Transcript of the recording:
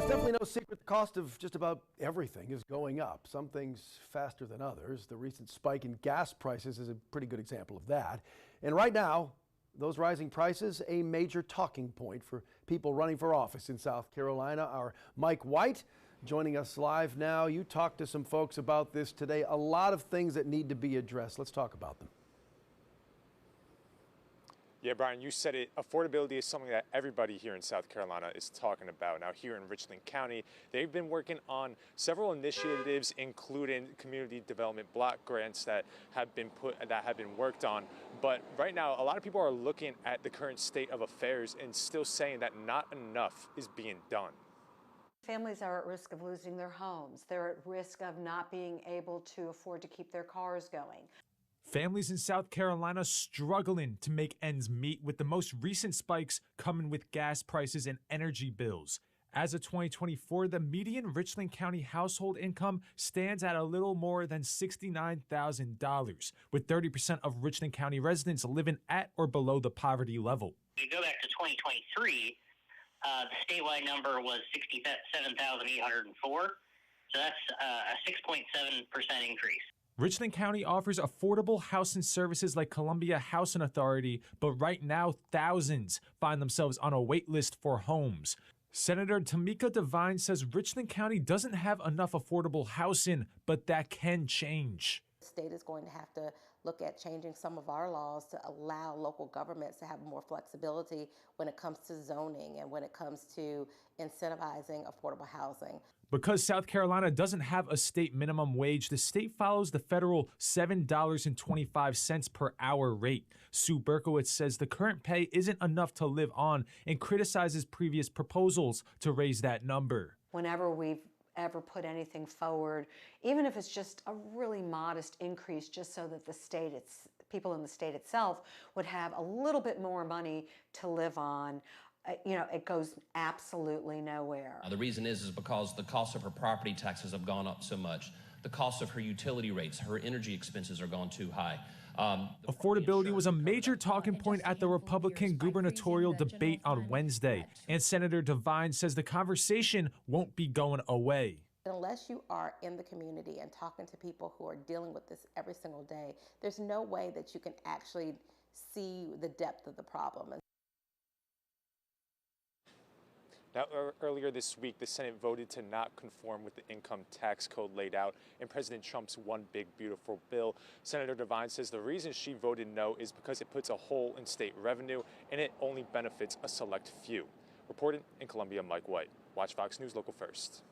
it's definitely no secret the cost of just about everything is going up. Some things faster than others. The recent spike in gas prices is a pretty good example of that. And right now, those rising prices, a major talking point for people running for office in South Carolina. Our Mike White joining us live now. You talked to some folks about this today. A lot of things that need to be addressed. Let's talk about them. Yeah, Brian, you said it. Affordability is something that everybody here in South Carolina is talking about. Now, here in Richland County, they've been working on several initiatives, including community development block grants that have been worked on. But right now, a lot of people are looking at the current state of affairs and still saying that not enough is being done. Families are at risk of losing their homes. They're at risk of not being able to afford to keep their cars going. Families in South Carolina struggling to make ends meet, with the most recent spikes coming with gas prices and energy bills. As of 2024, the median Richland County household income stands at a little more than $69,000, with 30% of Richland County residents living at or below the poverty level. If you go back to 2023, the statewide number was 67,804, so that's a 6.7% increase. Richland County offers affordable housing services like Columbia Housing Authority, but right now thousands find themselves on a wait list for homes. Senator Tamika Devine says Richland County doesn't have enough affordable housing, but that can change. The state is going to have to look at changing some of our laws to allow local governments to have more flexibility when it comes to zoning and when it comes to incentivizing affordable housing. Because South Carolina doesn't have a state minimum wage, the state follows the federal $7.25 per hour rate. Sue Berkowitz says the current pay isn't enough to live on and criticizes previous proposals to raise that number. Whenever we've ever put anything forward, even if it's just a really modest increase, just so that the state, people in the state itself would have a little bit more money to live on, it goes absolutely nowhere. The reason is because the cost of her property taxes have gone up so much. The cost of her utility rates, her energy expenses are gone too high. Affordability was a major talking point at the Republican gubernatorial debate on Wednesday, and Senator Devine says the conversation won't be going away. Unless you are in the community and talking to people who are dealing with this every single day, there's no way that you can actually see the depth of the problem. Now, earlier this week, the Senate voted to not conform with the income tax code laid out in President Trump's One Big Beautiful Bill. Senator Devine says the reason she voted no is because it puts a hole in state revenue and it only benefits a select few. Reporting in Columbia, Mike White. Watch Fox News Local First.